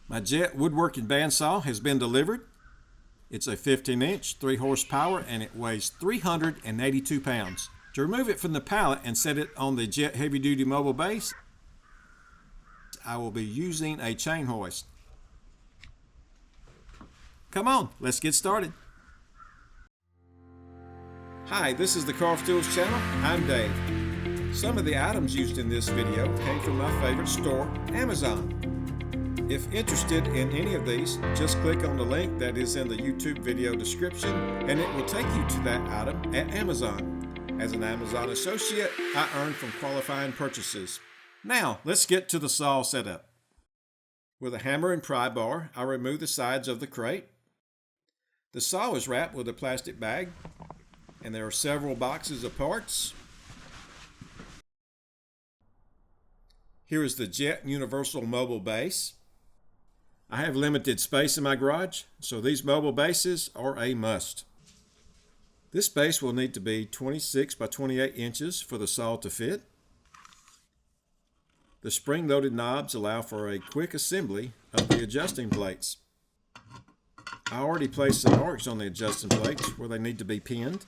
My Jet woodworking bandsaw has been delivered. It's a 15-inch, 3 horsepower, and it weighs 382 pounds. To remove it from the pallet and set it on the Jet heavy-duty mobile base, I will be using a chain hoist. Come on, let's get started. Hi, this is the Craft Tools channel. I'm Dave. Some of the items used in this video came from my favorite store, Amazon. If interested in any of these, just click on the link that is in the YouTube video description and it will take you to that item at Amazon. As an Amazon associate, I earn from qualifying purchases. Now, let's get to the saw setup. With a hammer and pry bar, I remove the sides of the crate. The saw is wrapped with a plastic bag, and there are several boxes of parts. Here is the Jet Universal Mobile Base. I have limited space in my garage, so these mobile bases are a must. This base will need to be 26 by 28 inches for the saw to fit. The spring-loaded knobs allow for a quick assembly of the adjusting plates. I already placed some marks on the adjusting plates where they need to be pinned.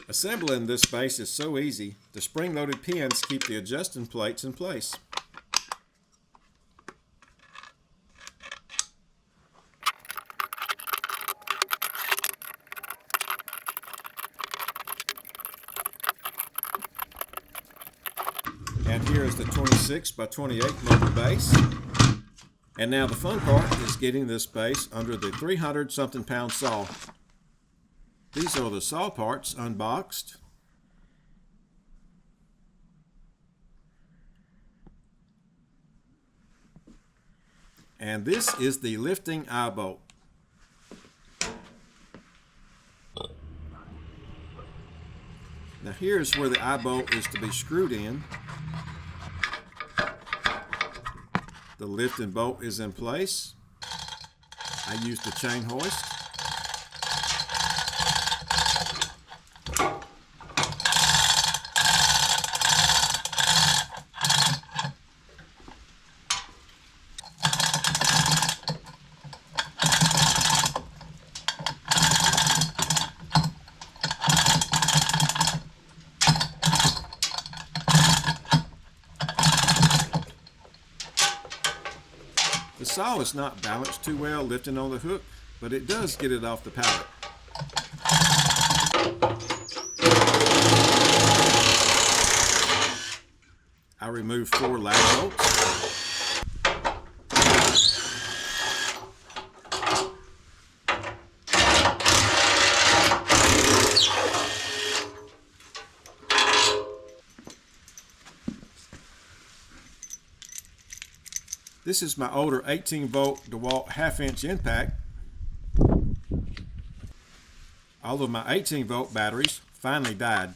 Assembling this base is so easy, the spring-loaded pins keep the adjusting plates in place. And here is the 26 by 28 mobile base. And now the fun part is getting this base under the 300-something pound saw. These are the saw parts unboxed. And this is the lifting eye bolt. Now here's where the eye bolt is to be screwed in. The lifting bolt is in place. I used the chain hoist. The saw is not balanced too well lifting on the hook, but it does get it off the pallet. I removed 4 lag bolts. This is my older 18-volt DeWalt half-inch impact. All of my 18-volt batteries finally died.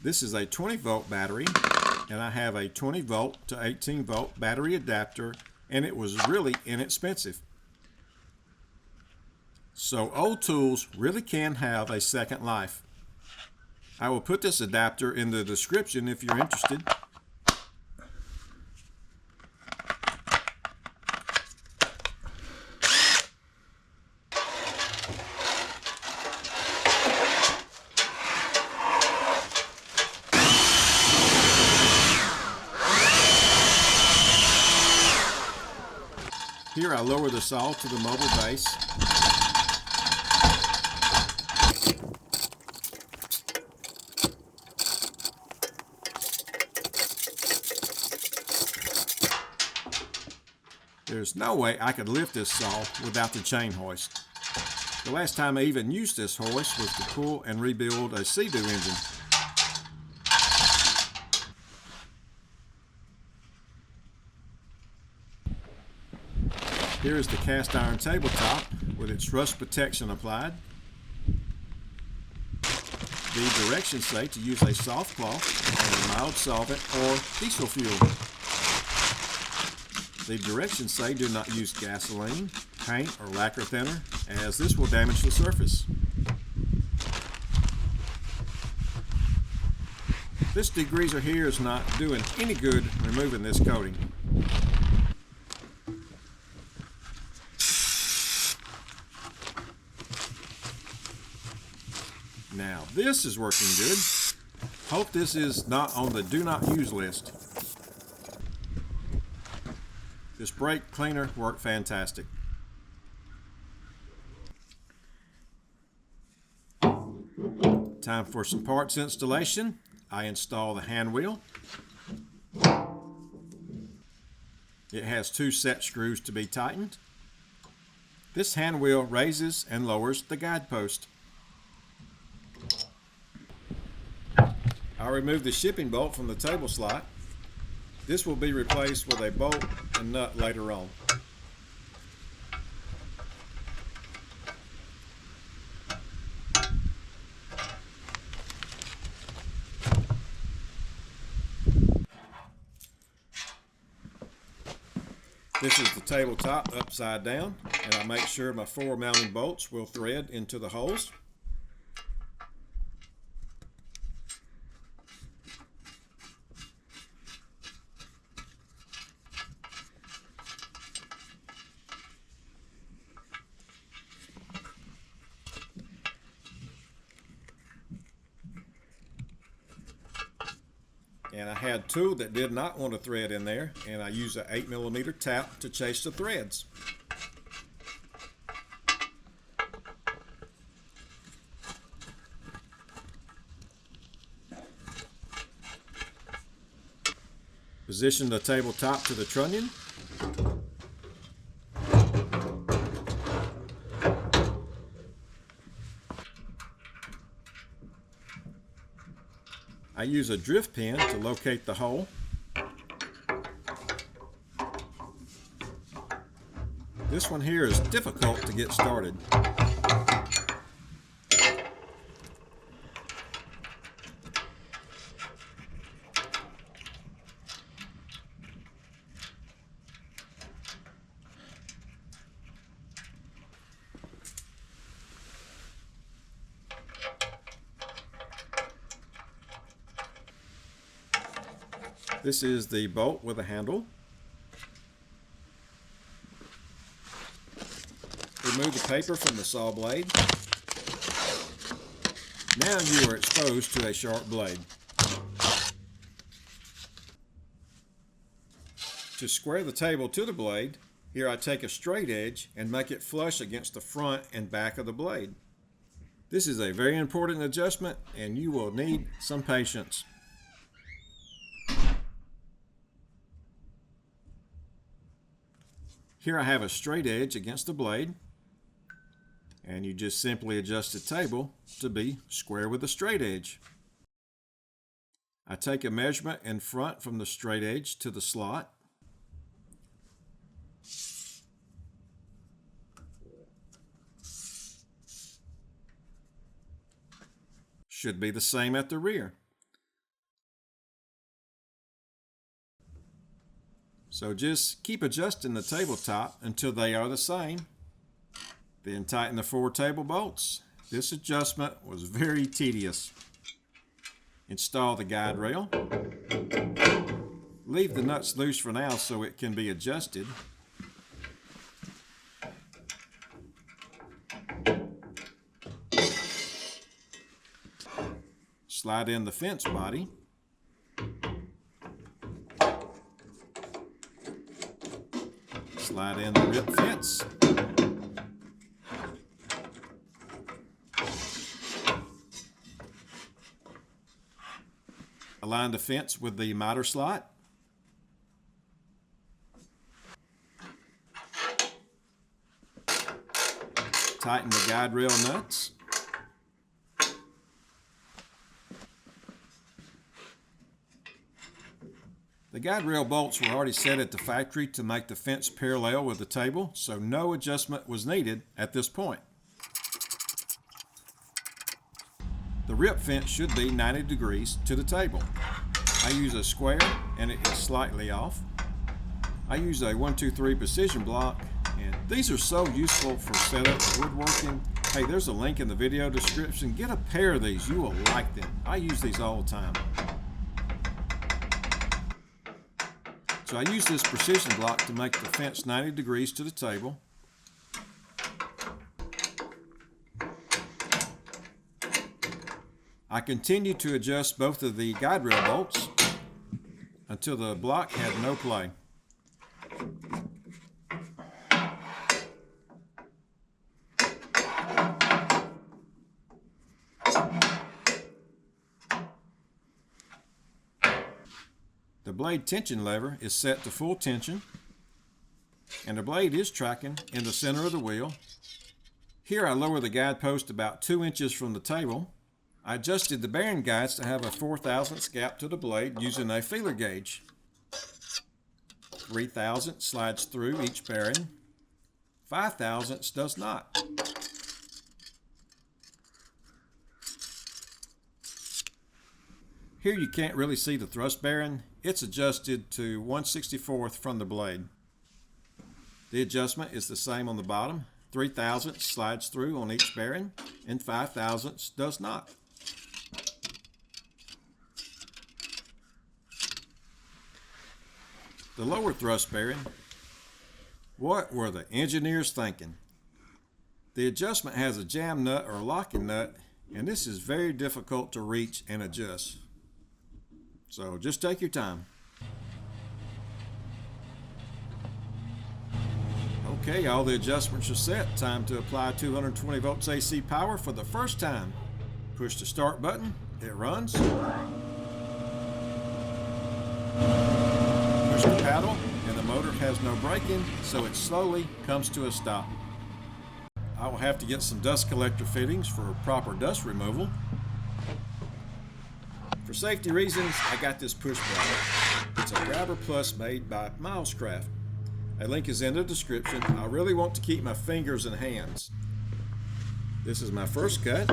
This is a 20-volt battery, and I have a 20-volt to 18-volt battery adapter, and it was really inexpensive. So old tools really can have a second life. I will put this adapter in the description if you're interested. Here I lower the saw to the mobile base. There's no way I could lift this saw without the chain hoist. The last time I even used this hoist was to pull and rebuild a Sea-Doo engine. Here is the cast iron tabletop with its rust protection applied. The directions say to use a soft cloth and a mild solvent or diesel fuel. The directions say do not use gasoline, paint, or lacquer thinner, as this will damage the surface. This degreaser here is not doing any good removing this coating. Now this is working good. Hope this is not on the do not use list. This brake cleaner worked fantastic. Time for some parts installation. I install the hand wheel. It has 2 set screws to be tightened. This hand wheel raises and lowers the guide post. I remove the shipping bolt from the table slot. This will be replaced with a bolt and nut later on. This is the tabletop upside down, and I make sure my 4 mounting bolts will thread into the holes. And I had 2 that did not want to thread in there, and I use an 8mm tap to chase the threads. Position the tabletop to the trunnion. I use a drift pin to locate the hole. This one here is difficult to get started. This is the bolt with a handle. Remove the paper from the saw blade. Now you are exposed to a sharp blade. To square the table to the blade, here I take a straight edge and make it flush against the front and back of the blade. This is a very important adjustment, and you will need some patience. Here I have a straight edge against the blade, and you just simply adjust the table to be square with the straight edge. I take a measurement in front from the straight edge to the slot. Should be the same at the rear. So just keep adjusting the tabletop until they are the same. Then tighten the 4 table bolts. This adjustment was very tedious. Install the guide rail. Leave the nuts loose for now so it can be adjusted. Slide in the fence body. Slide in the rip fence. Align the fence with the miter slot. Tighten the guide rail nuts. The guide rail bolts were already set at the factory to make the fence parallel with the table, so no adjustment was needed at this point. The rip fence should be 90 degrees to the table. I use a square and it is slightly off. I use a 1-2-3 precision block, and these are so useful for setup woodworking. Hey, there's a link in the video description. Get a pair of these, you will like them. I use these all the time. So I use this precision block to make the fence 90 degrees to the table. I continued to adjust both of the guide rail bolts until the block had no play. The blade tension lever is set to full tension, and the blade is tracking in the center of the wheel. Here I lower the guide post about 2 inches from the table. I adjusted the bearing guides to have a 4/1000 gap to the blade using a feeler gauge. 3/1000 slides through each bearing. 5/1000 does not. Here you can't really see the thrust bearing. It's adjusted to 1/64 from the blade. The adjustment is the same on the bottom. 3/1000 slides through on each bearing, and 5/1000 does not. The lower thrust bearing. What were the engineers thinking? The adjustment has a jam nut or locking nut, and this is very difficult to reach and adjust. So just take your time. Okay, all the adjustments are set. Time to apply 220 volts AC power for the first time. Push the start button, it runs. Push the paddle, and the motor has no braking, so it slowly comes to a stop. I will have to get some dust collector fittings for proper dust removal. For safety reasons, I got this push block. It's a Grabber Plus made by Milescraft. A link is in the description. I really want to keep my fingers and hands. This is my first cut.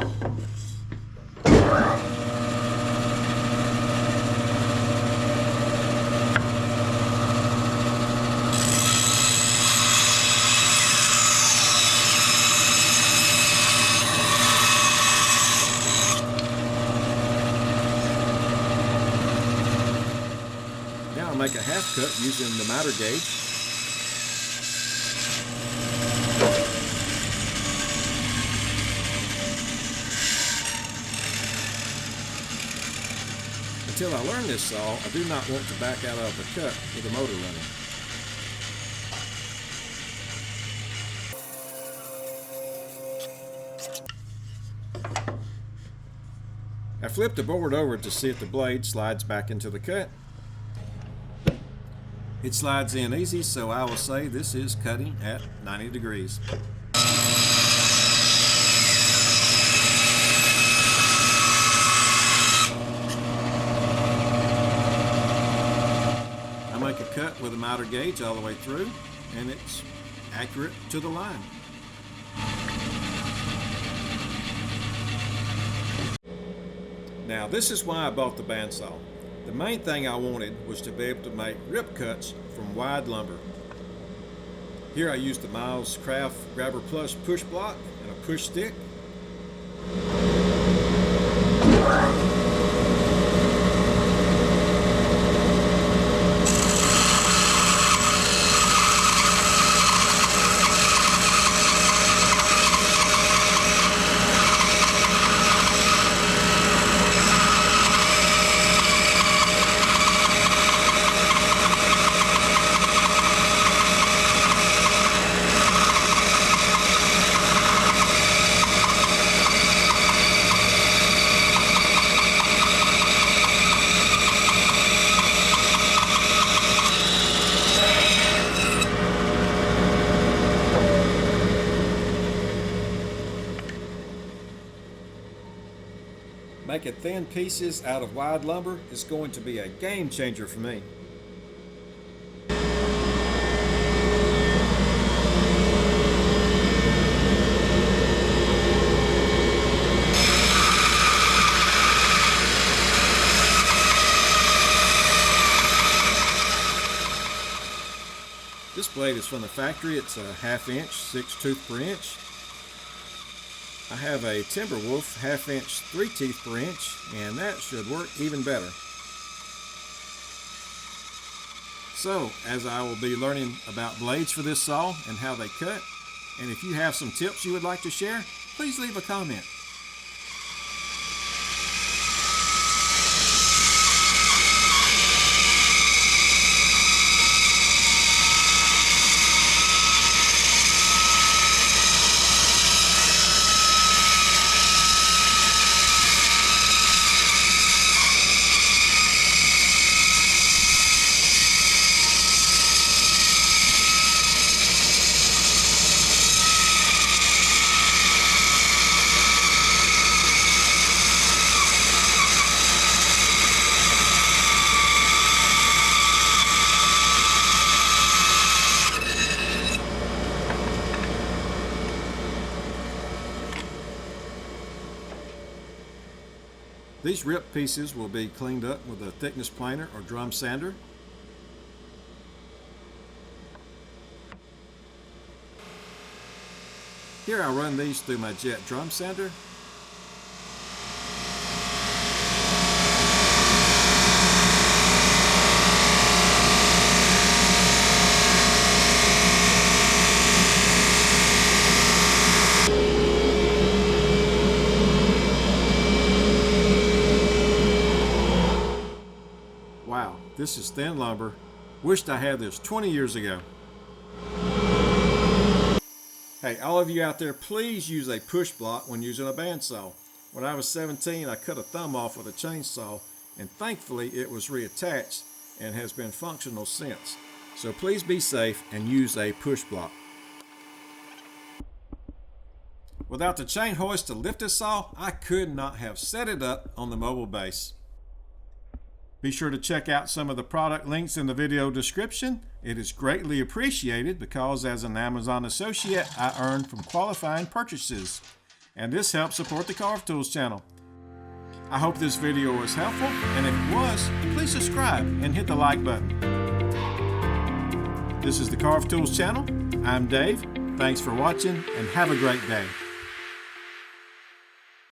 Now I'll make a half cut using the miter gauge. Until I learn this saw, I do not want to back out of the cut with the motor running. I flip the board over to see if the blade slides back into the cut. It slides in easy, so I will say this is cutting at 90 degrees. Make a cut with a miter gauge all the way through, and it's accurate to the line. Now this is why I bought the bandsaw. The main thing I wanted was to be able to make rip cuts from wide lumber. Here I used the Milescraft Grabber Plus push block and a push stick. Making thin pieces out of wide lumber is going to be a game changer for me. This blade is from the factory. It's a 1/2 inch, 6 tooth per inch. I have a Timberwolf 1/2 inch, 3 teeth per inch, and that should work even better. So, as I will be learning about blades for this saw and how they cut, and if you have some tips you would like to share, please leave a comment. These ripped pieces will be cleaned up with a thickness planer or drum sander. Here I run these through my Jet drum sander. Wow, this is thin lumber. Wished I had this 20 years ago. Hey, all of you out there, please use a push block when using a bandsaw. When I was 17, I cut a thumb off with a chainsaw, and thankfully it was reattached and has been functional since. So please be safe and use a push block. Without the chain hoist to lift this saw, I could not have set it up on the mobile base. Be sure to check out some of the product links in the video description. It is greatly appreciated because as an Amazon associate, I earn from qualifying purchases. And this helps support the Carve Tools channel. I hope this video was helpful, and if it was, please subscribe and hit the like button. This is the Carve Tools channel. I'm Dave. Thanks for watching and have a great day.